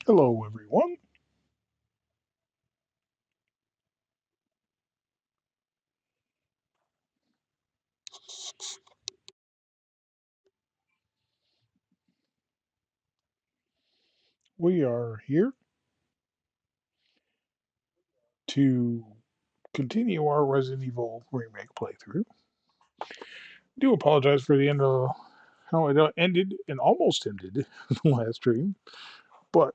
Hello, everyone. We are here to continue our Resident Evil Remake playthrough. Do apologize for the end of how it ended and almost ended the last stream, but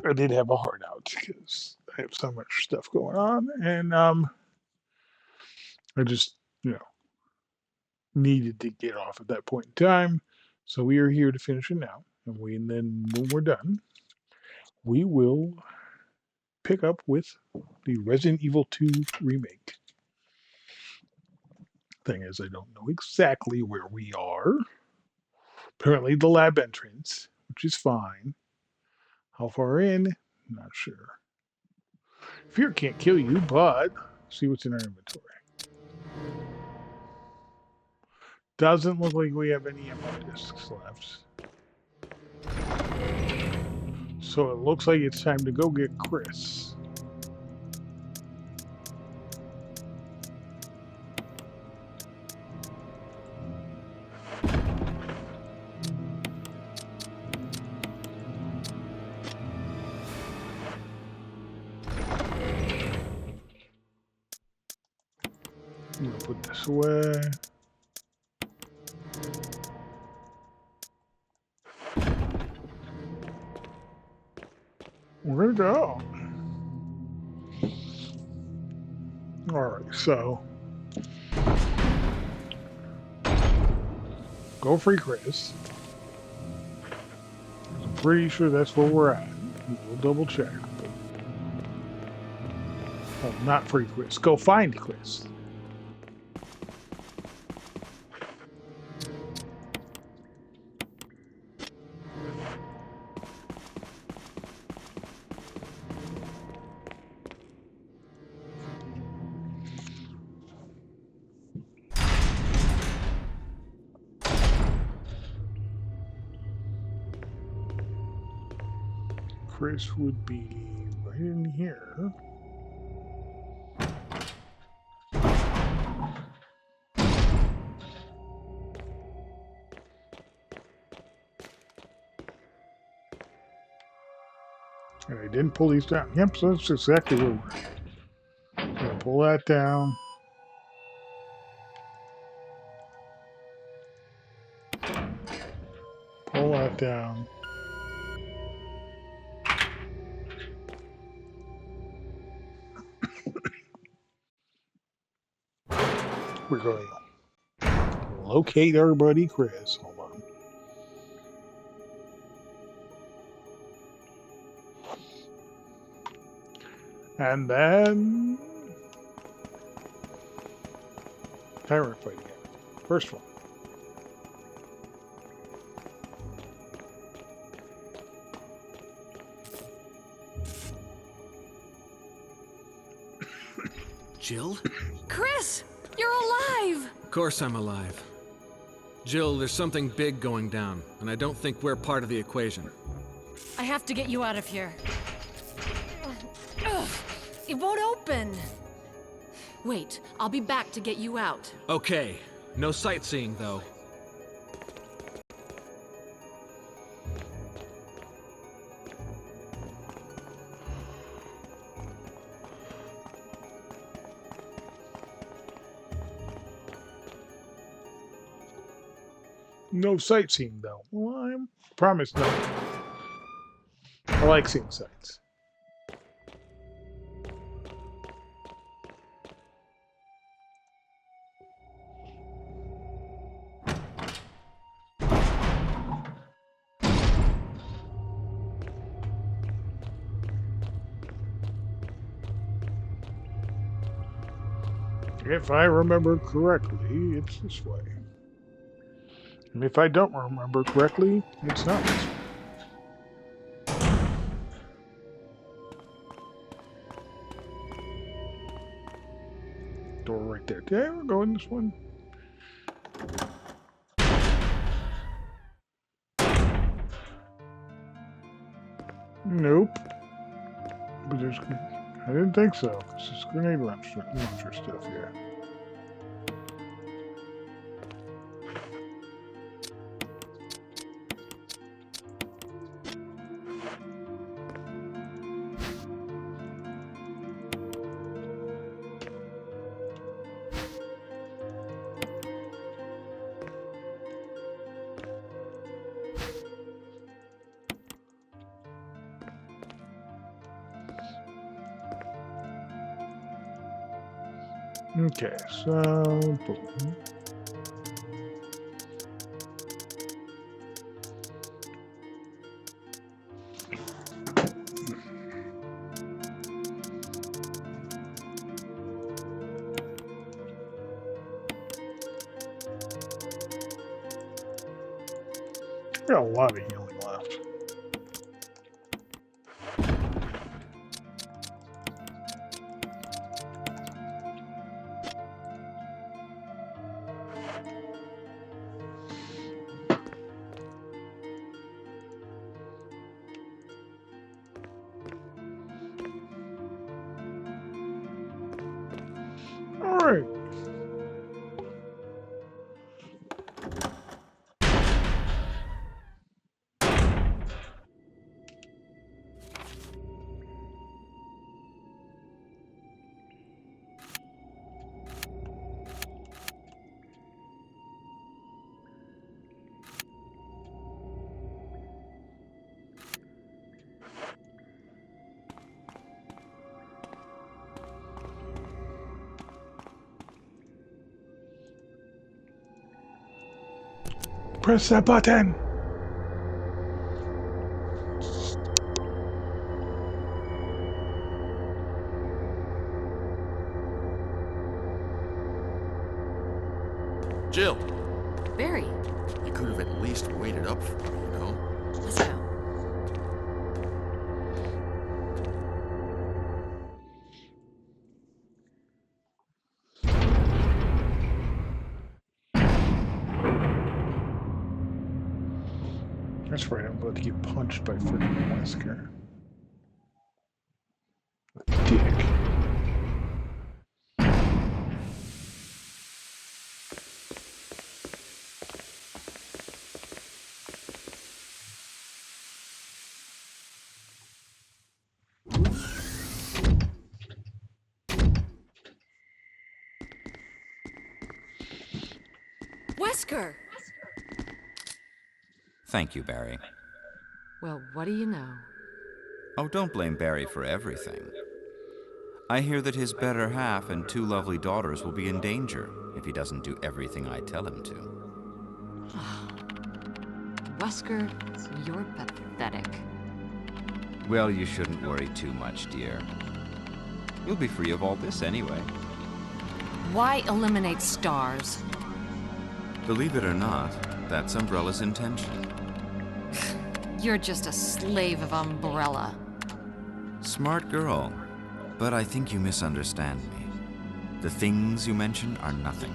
I did have a heart out because I have so much stuff going on, and I just needed to get off at that point in time. So we are here to finish it now, and then when we're done, we will pick up with the Resident Evil 2 remake. Thing is, I don't know exactly where we are. Apparently, the lab entrance, which is fine. How far in? Not sure. Fear can't kill you, but see what's in our inventory. Doesn't look like we have any ammo discs left. So it looks like it's time to go get Chris. I'm gonna put this away. We're gonna go. Alright, so go free Chris. I'm pretty sure that's where we're at. We'll double check. Oh, not free Chris. Go find Chris. Chris would be right in here. And I didn't pull these down. Yep, so that's exactly where we're at. I'm going to pull that down. Pull that down. We're going to locate our buddy Chris. Hold on. And then tyrant fight again. First one. Jill? Chris! You're alive! Of course I'm alive. Jill, there's something big going down, and I don't think we're part of the equation. I have to get you out of here. Ugh, it won't open. Wait, I'll be back to get you out. Okay, no sightseeing though. No sightseeing, though. Well, I promise no. I like seeing sights. If I remember correctly, it's this way. And if I don't remember correctly, it's not this way. Door right there. Yeah, we're going this one. Nope. But there's. I didn't think so. This is grenade launcher stuff here. Okay, so boom. Got a lot of healing left. All right. Press that button. Jill, Barry, you could have at least waited up for me, you know? let's go. That's right. I'm about to get punched by freaking Wesker. Dick. Wesker! Thank you, Barry. Well, what do you know? Oh, don't blame Barry for everything. I hear that his better half and two lovely daughters will be in danger if he doesn't do everything I tell him to. Wesker, you're pathetic. Well, you shouldn't worry too much, dear. You'll be free of all this anyway. Why eliminate stars? Believe it or not, that's Umbrella's intention. You're just a slave of Umbrella. Smart girl, but I think you misunderstand me. The things you mention are nothing.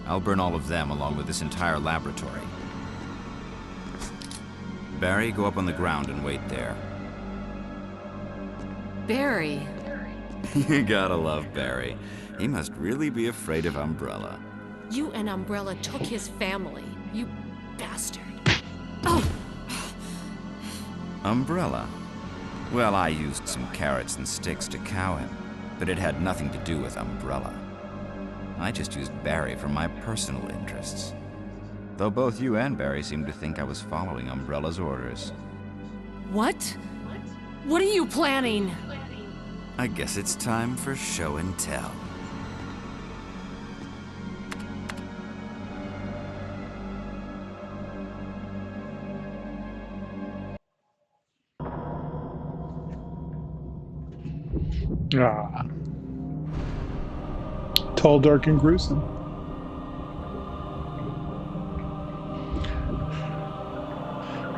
I'll burn all of them along with this entire laboratory. Barry, go up on the ground and wait there. Barry. You gotta love Barry. He must really be afraid of Umbrella. You and Umbrella took his family. You bastard. Oh! Umbrella? Well, I used some carrots and sticks to cow him, but it had nothing to do with Umbrella. I just used Barry for my personal interests. Though both you and Barry seem to think I was following Umbrella's orders. What? What are you planning? I guess it's time for show and tell. Ah. Tall, dark, and gruesome.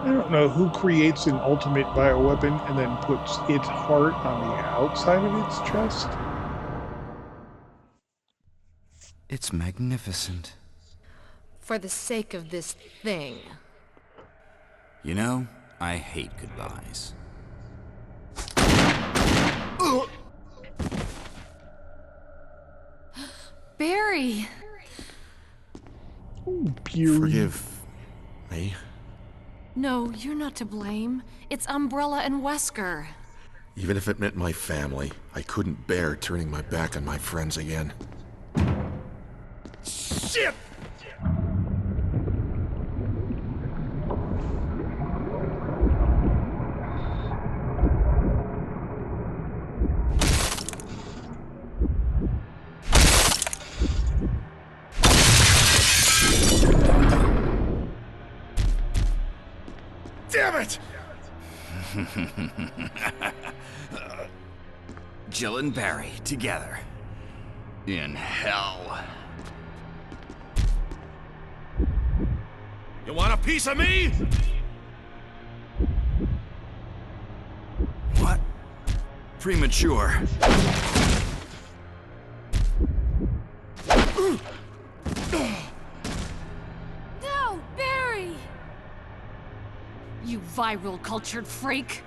I don't know who creates an ultimate bioweapon and then puts its heart on the outside of its chest. It's magnificent. For the sake of this thing. You know, I hate goodbyes. Barry! Oh, Beery. Forgive me. No, you're not to blame. It's Umbrella and Wesker. Even if it meant my family, I couldn't bear turning my back on my friends again. Shit! Damn it! Jill and Barry together. In hell. You want a piece of me? What? Premature. No, Barry! You viral cultured freak!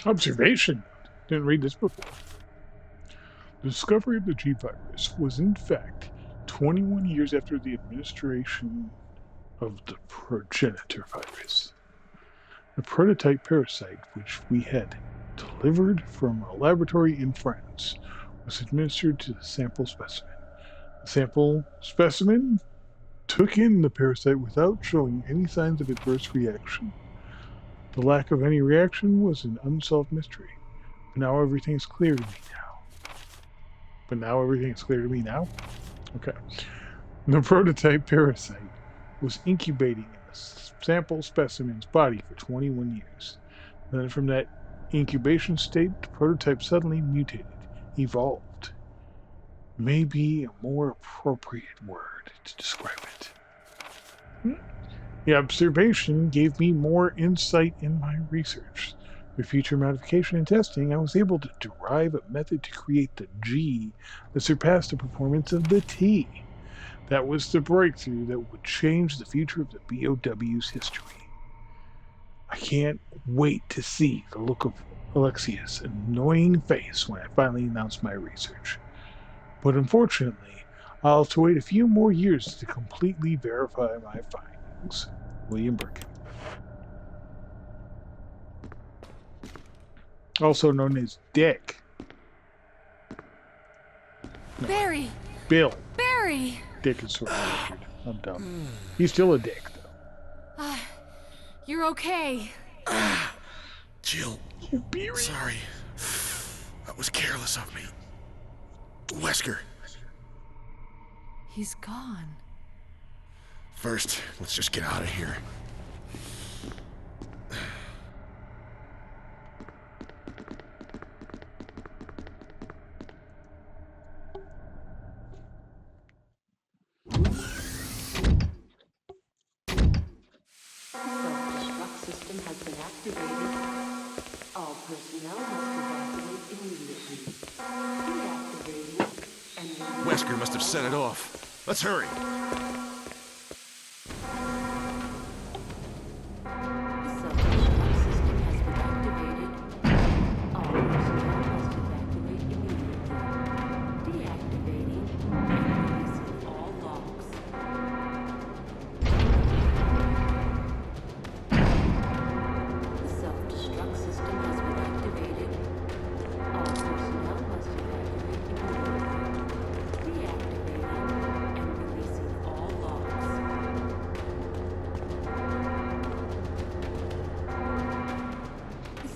Observation. Didn't read this before. The discovery of the G virus was in fact 21 years after the administration of the progenitor virus. The prototype parasite, which we had delivered from a laboratory in France, was administered to the sample specimen. The sample specimen took in the parasite without showing any signs of adverse reaction. The lack of any reaction was an unsolved mystery. But now everything's clear to me now. Okay. The prototype parasite was incubating in the sample specimen's body for 21 years. Then from that incubation state, the prototype suddenly mutated, evolved. Maybe a more appropriate word to describe it. The observation gave me more insight in my research. Through future modification and testing, I was able to derive a method to create the G that surpassed the performance of the T. That was the breakthrough that would change the future of the BOW's history. I can't wait to see the look of Alexia's annoying face when I finally announce my research. But unfortunately, I'll have to wait a few more years to completely verify my findings. William Birkin. Also known as Dick. No, Barry! Bill. Barry! Dick is sort of weird. I'm dumb. He's still a dick, though. You're okay. Jill, Oh, Beery. sorry. That was careless of me. Wesker, He's gone. first, let's just get out of here. Self-destruct system has been activated. All personnel must evacuate immediately. Deactivating and Wesker must have set it off. Let's hurry. self-destruct system has been activated. All personnel must evacuate immediately. Deactivating and releasing all logs. The self-destruct system has been activated. All personnel must evacuate immediately. Deactivating and releasing all logs.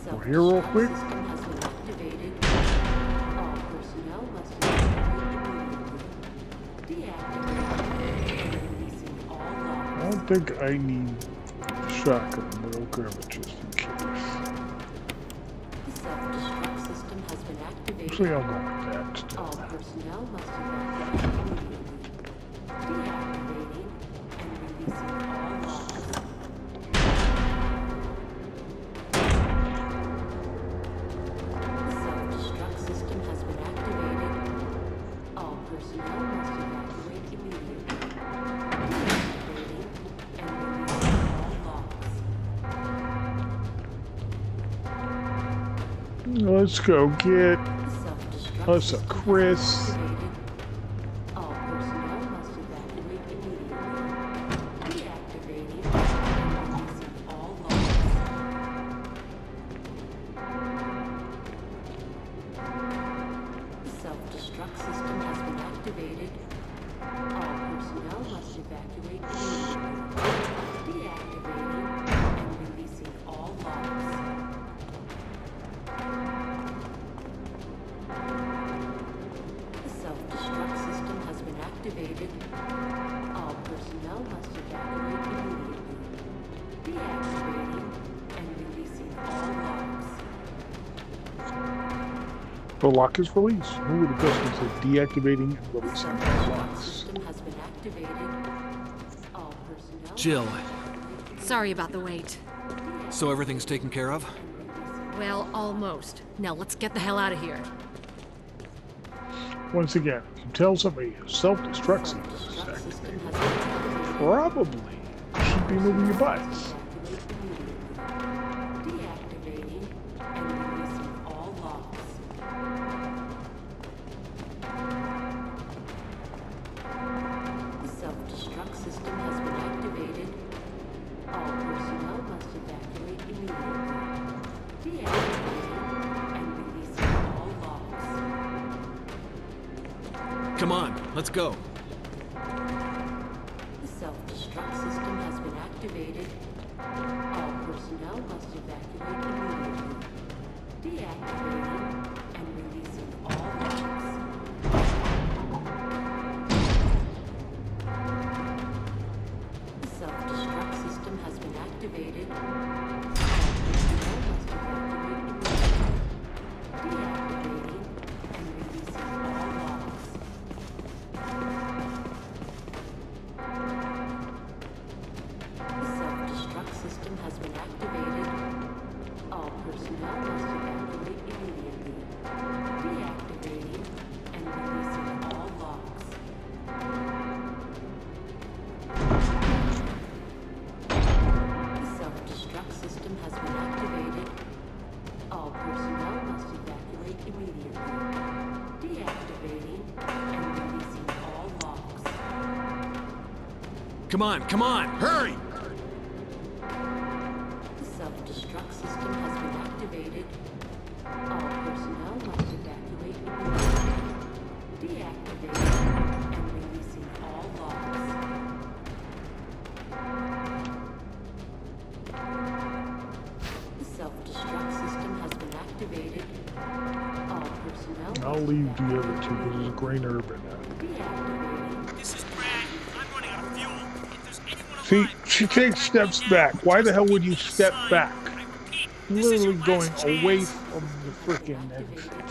The We're here real self-destruct quick. system has been activated. Deactivating and releasing all I locks. don't think I need shotgun, but I'll grab it just in case. The self-destruct system has been Actually, activated. I'll go with that still. All personnel must evacuate immediately. Deactivating and releasing all locks. The self-destruct system has been activated. All personnel must evacuate immediately. Deactivating and releasing all locks. Let's go get The self-destruct us a system has been Chris. activated. All personnel must evacuate immediately. Deactivating and releasing all locks. The self-destruct system has been activated. All personnel must evacuate immediately. Deactivating and releasing all locks. The self-destruct system has been activated. All personnel must evacuate immediately. Deactivating and releasing all locks. The lock is released. Who would have guessed it said deactivating and The releasing all self-destruct locks? system has been activated. All personnel Jill, Sorry about the wait. so everything's taken care of? Well, almost. Now let's get the hell out of here. Once again, if you tell somebody a self-destruct sequence is self-destruct system activated, has been activated. probably should be moving your butts. Evacuate immediately. Deactivating and releasing all locks. The self-destruct system has been activated. All personnel must evacuate immediately. Deactivating and releasing all locks. Come on, let's go. The self-destruct system has been activated. All personnel must evacuate immediately. Deactivating and releasing all locks. The self-destruct system has been activated. All personnel must evacuate immediately. Deactivating and releasing all locks. The self-destruct system has been activated. All personnel must evacuate immediately. Deactivating and releasing all locks. The self-destruct system has been activated. All personnel must evacuate immediately. Deactivating and releasing all locks. Come on, come on, hurry! The self-destruct system has been activated. All personnel must evacuate immediately. Deactivating and releasing all locks. The self-destruct system has been activated. All personnel I'll must leave the other evacuate two because there's a grain herb in that. Deactivating. This is Brad. I'm running out of fuel. If there's anyone See, alive, she takes steps back. Why the hell would you step back? I repeat, this is your Literally going last away chance. from the frickin' Activated. exit.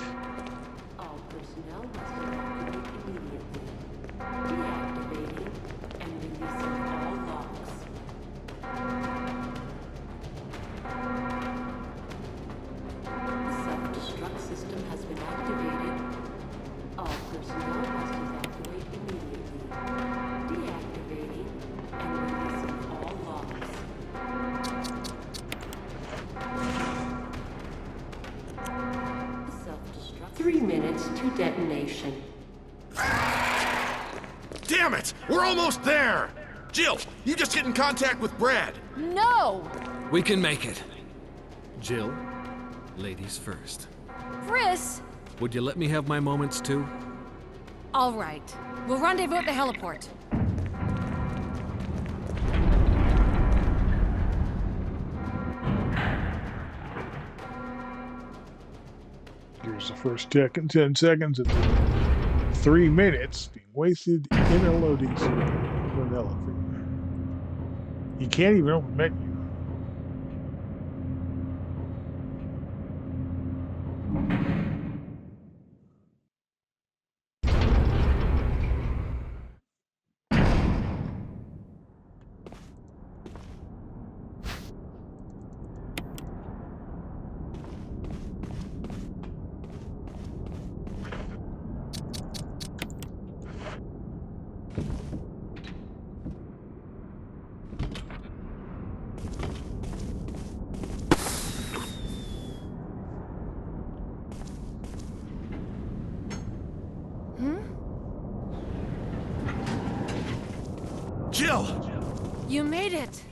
All personnel must evacuate immediately. Deactivating and releasing all locks. The self-destruct system has been activated. All personnel must evacuate immediately. Deactivating and releasing all locks. The self-destruct 3 minutes to detonation. Damn it! We're almost there! Jill, you just get in contact with Brad. No! We can make it. Jill, ladies first. Chris! Would you let me have my moments too? All right. We'll rendezvous at the heliport. Here's the first tick in 10 seconds. It's 3 minutes being wasted in a loading screen of an elevator. You can't even open menu. Jill! You made it!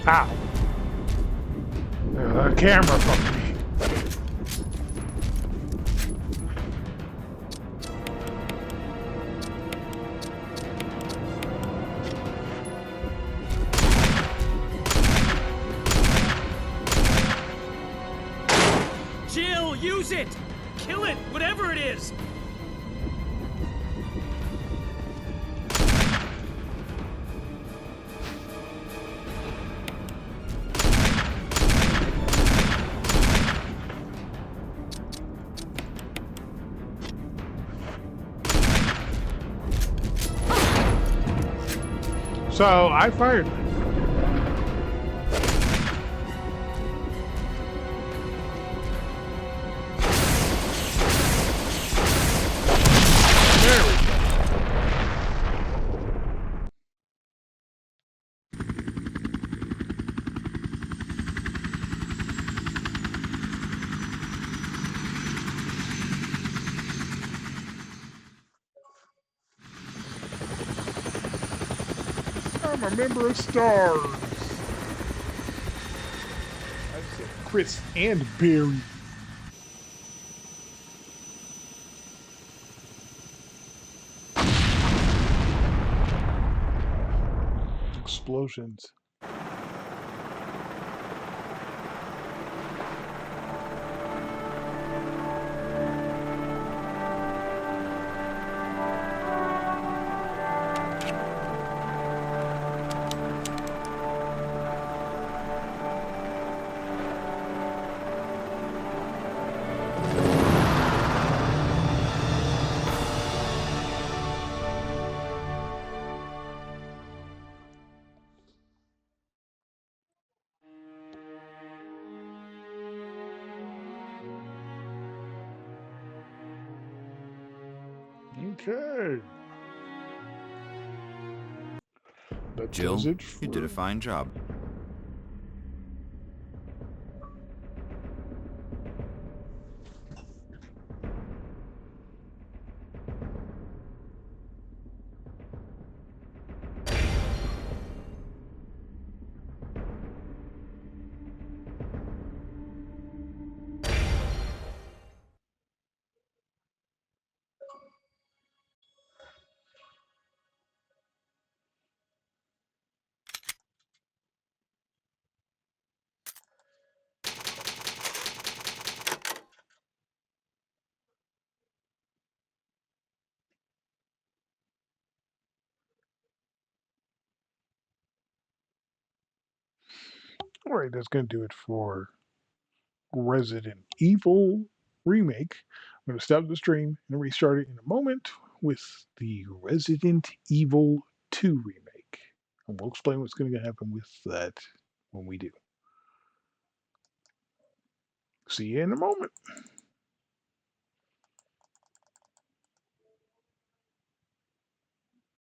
Ow. The camera fucked me. Jill, use it! Kill it, whatever it is! So I fired them. There we go. I'm a member of Stars. I said Chris and Barry. Explosions. Okay. That Jill, does it you did a fine job. All right, that's going to do it for Resident Evil Remake. I'm going to stop the stream and restart it in a moment with the Resident Evil 2 Remake. And we'll explain what's going to happen with that when we do. See you in a moment.